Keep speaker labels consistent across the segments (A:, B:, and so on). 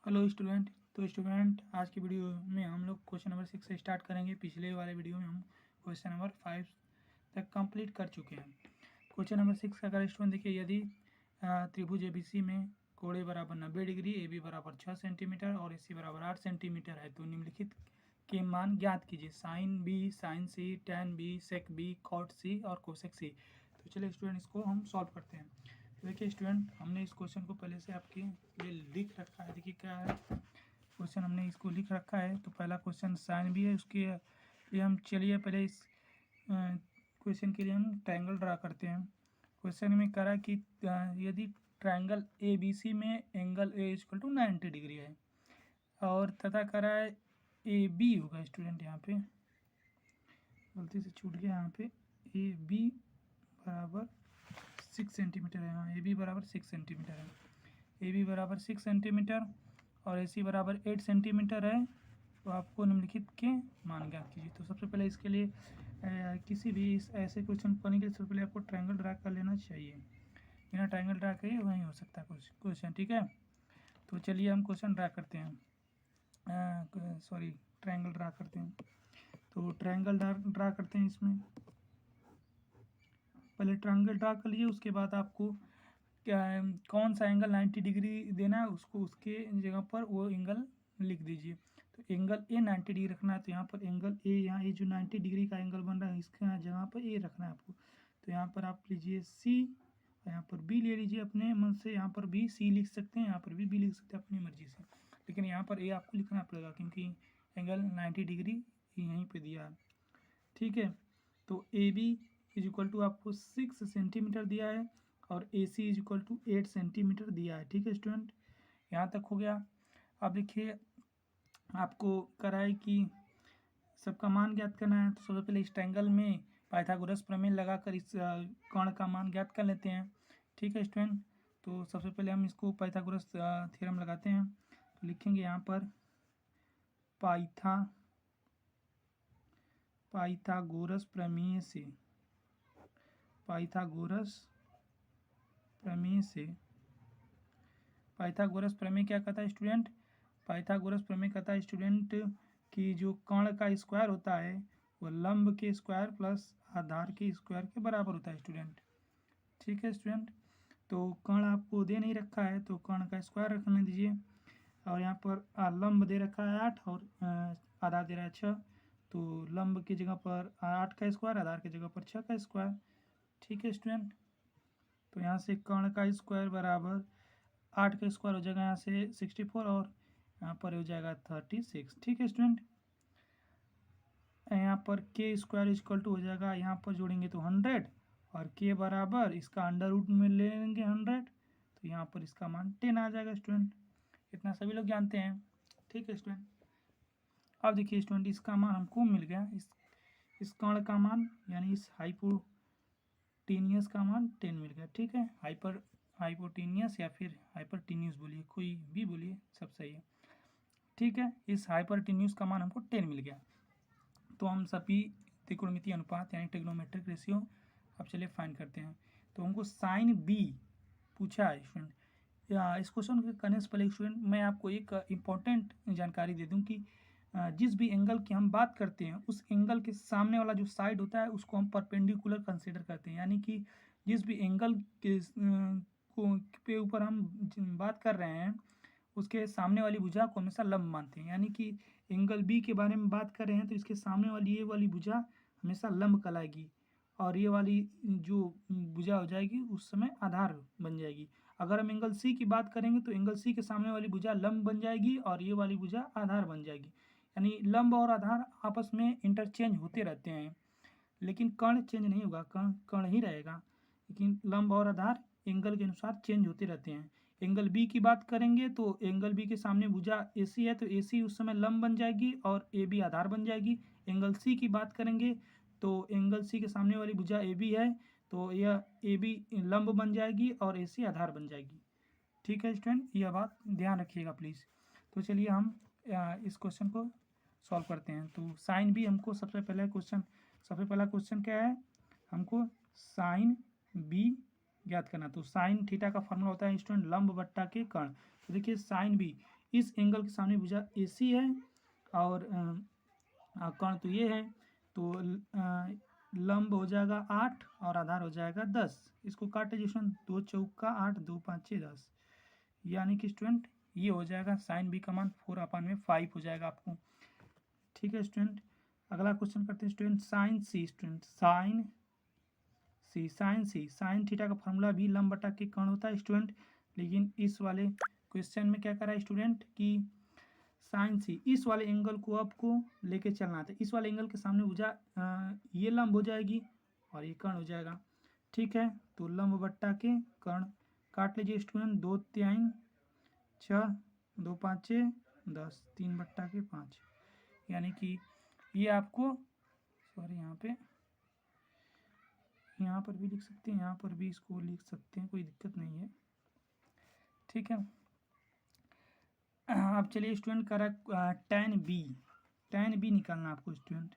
A: Hello student. तो student आज की वीडियो में हम लोग क्वेश्चन नंबर 6 से स्टार्ट करेंगे। पिछले वाले वीडियो में हम क्वेश्चन नंबर 5 तक कंप्लीट कर चुके हैं। क्वेश्चन नंबर 6 का अगर स्टूडेंट देखिए, यदि त्रिभुज एबीसी में कोणे बराबर 90 डिग्री, ए बी बराबर 6 सेंटीमीटर और ए सी बराबर 8 सेंटीमीटर है तो निम्नलिखित के मान ज्ञात कीजिए। साइन बी, साइन सी, टैन बी, सेक बी, कॉट सी और कोसेक सी। तो चलिए स्टूडेंट इसको हम सॉल्व करते हैं। तो देखिए स्टूडेंट, हमने इस क्वेश्चन को पहले से आपके लिए लिख रखा है। देखिए क्या है क्वेश्चन, हमने इसको लिख रखा है। तो पहला क्वेश्चन साइन भी है, उसके लिए हम चलिए पहले इस क्वेश्चन के लिए हम ट्रायंगल ड्रा करते हैं। क्वेश्चन में करा कि यदि ट्रायंगल ए बी सी में angle A equal to 90 degree है और तथा करा है ए बी होगा। स्टूडेंट यहाँ पे गलती से छूट गया, यहाँ पे ए बी बराबर 6 सेंटीमीटर है। हाँ, ए बी बराबर 6 सेंटीमीटर है। ए बी बराबर 6 सेंटीमीटर और ए सी बराबर 8 सेंटीमीटर है। तो आपको निम्नलिखित के मान ज्ञात कीजिए। तो सबसे पहले इसके लिए किसी भी इस ऐसे क्वेश्चन को करने के लिए सबसे पहले आपको ट्रायंगल ड्रा कर लेना चाहिए। बिना ट्रायंगल ड्रा किए वहीं हो सकता है कुछ क्वेश्चन, ठीक है। तो चलिए हम क्वेश्चन ड्रा करते हैं, ट्रायंगल ड्रा करते हैं। तो ट्रायंगल ड्रा करते हैं। इसमें पहले ट्रायंगल ड्रा कर लीजिए, उसके बाद आपको कौन सा एंगल 90 डिग्री देना है उसको उसके जगह पर वो एंगल लिख दीजिए। तो एंगल ए 90 डिग्री रखना है, तो यहाँ पर एंगल ए, यहाँ ये जो 90 डिग्री का एंगल बन रहा है इसके जगह पर ए रखना है आपको। तो यहाँ पर आप लीजिए सी और यहाँ पर बी ले लीजिए अपने मन से। यहाँ पर भी सी लिख सकते हैं, यहाँ पर भी बी लिख सकते हैं अपनी मर्जी से, लेकिन यहाँ पर ए आपको लिखना पड़ेगा क्योंकि एंगल 90 डिग्री यहीं पर दिया है, ठीक है। तो A B is equal to आपको 6 सेंटीमीटर दिया है और A C is equal to 8 centimetre दिया है, ठीक है स्टूडेंट। यहाँ तक हो गया। अब देखिए आपको कराए कि सबका मान ज्ञात करना है। तो सबसे पहले इस ट्रायंगल में पाइथागोरस प्रमेय लगाकर इस कोण का मान ज्ञात कर लेते हैं, ठीक है स्टूडेंट। तो सबसे पहले हम इसको पाइथागोरस थ्योरम लगाते हैं। तो लिखेंगे यहाँ पर पाइथागोरस प्रमेय से, पाइथागोरस प्रमेय क्या कहता है स्टूडेंट? पाइथागोरस प्रमेय कहता है स्टूडेंट कि जो कर्ण का स्क्वायर होता है वो लंब के स्क्वायर प्लस आधार के स्क्वायर के बराबर होता है स्टूडेंट, ठीक है स्टूडेंट। तो कर्ण आपको दे नहीं रखा है तो कर्ण का स्क्वायर रखने दीजिए। और यहाँ पर लंब दे रखा है 8 और आधार दे रहा है 6। तो लंब की जगह पर 8 का स्क्वायर, आधार की जगह पर 6 का स्क्वायर, ठीक है स्टूडेंट। तो यहाँ से कर्ण का स्क्वायर बराबर 8 का स्क्वायर हो जाएगा यहाँ से 64 और यहाँ पर हो जाएगा 36, ठीक है स्टूडेंट। यहाँ पर के स्क्वायर इक्वल टू हो जाएगा, यहाँ पर जोड़ेंगे तो 100 और के बराबर इसका अंडर रूट में ले लेंगे 100, तो यहाँ पर इसका मान 10 आ जाएगा स्टूडेंट। इतना सभी लोग जानते हैं, ठीक है स्टूडेंट। अब देखिए स्टूडेंट, इसका मान हमको मिल गया, इस कर्ण का मान यानी इस हाइपोटेनियस का मान 10 मिल गया, ठीक है। हाइपोटेनियस या फिर हाइपरटेनियस बोलिए, कोई भी बोलिए, सब सही है, ठीक है। इस हाइपरटेनियस का मान हमको 10 मिल गया। तो हम सभी त्रिकोणमितीय अनुपात यानी ट्रिग्नोमेट्रिक रेशियो अब चलिए फाइंड करते हैं। तो हमको साइन बी पूछा है स्टूडेंट। इस क्वेश्चन के करने से पहले स्टूडेंट मैं आपको एक इम्पॉर्टेंट जानकारी दे दूं कि जिस भी एंगल की हम बात करते हैं उस एंगल के सामने वाला जो साइड होता है उसको हम परपेंडिकुलर कंसीडर करते हैं। यानी कि जिस भी एंगल के ऊपर हम बात कर रहे हैं उसके सामने वाली भुजा को हमेशा लंब मानते हैं। यानी कि एंगल बी के बारे में बात कर रहे हैं तो इसके सामने वाली ये वाली भुजा हमेशा लंब कहलाएगी और ये वाली जो भुजा हो जाएगी उस समय आधार बन जाएगी। अगर हम एंगल सी की बात करेंगे तो एंगल सी के सामने वाली भुजा लंब बन जाएगी और ये वाली भुजा आधार बन जाएगी। यानी लंब और आधार आपस में इंटरचेंज होते रहते हैं, लेकिन कर्ण चेंज नहीं होगा, कर्ण ही रहेगा। लेकिन लंब और आधार एंगल के अनुसार चेंज होते रहते हैं। एंगल बी की बात करेंगे तो एंगल बी के सामने भुजा ए सी है तो ए सी उस समय लंब बन जाएगी और ए बी आधार बन जाएगी। एंगल सी की बात करेंगे तो एंगल सी के सामने वाली भुजा ए बी है तो यह ए बी लंब बन जाएगी और ए सी आधार बन जाएगी, ठीक है स्टूडेंट। यह बात ध्यान रखिएगा प्लीज़। तो चलिए हम इस क्वेश्चन को सॉल्व करते हैं। तो साइन बी हमको सबसे पहला क्वेश्चन क्या है, हमको साइन बी ज्ञात करना। तो साइन थीटा का फॉर्मूला होता है स्टूडेंट लंब बट्टा के कर्ण। तो देखिए साइन बी इस एंगल के सामने भुजा AC है और कर्ण तो ये है, तो लंब हो जाएगा 8 और आधार हो जाएगा 10। इसको काटे जी स्टूडेंट, 2 चौका 8, 2 5 10, यानी कि स्टूडेंट ये हो जाएगा साइन बी का मान 4/5 हो जाएगा आपको। ठीक है स्टूडेंट, अगला क्वेश्चन करते हैं स्टूडेंट साइन सी। स्टूडेंट साइन थीटा का फॉर्मूला भी लंब बटा के कर्ण होता है स्टूडेंट, लेकिन इस वाले क्वेश्चन में क्या करा है स्टूडेंट कि साइन सी, इस वाले एंगल को आपको लेके चलना था। इस वाले एंगल के सामने भुजा ये लंब हो जाएगी और ये कर्ण हो जाएगा। ठीक है, तो लंब बट्टा के कर्ण काट लीजिए स्टूडेंट, 2 3 6, 2 5 10, 3/5, यानी कि ये आपको सॉरी यहाँ पर भी लिख सकते हैं, यहाँ पर भी इसको लिख सकते हैं, कोई दिक्कत नहीं है। ठीक है, अब चलिए स्टूडेंट करा tan b निकालना है आपको स्टूडेंट,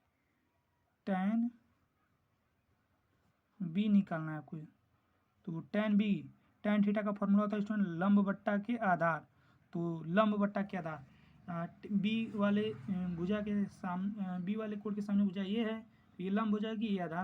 A: tan b निकालना है आपको। तो tan थीटा का फॉर्मूला होता है स्टूडेंट लंब बट्टा के आधार, तो लंब बट्टा के आधार बी वाले भुजा के सामने बी वाले कोण के सामने भुजा ये है, ये लंब हो जाएगी, ये आधार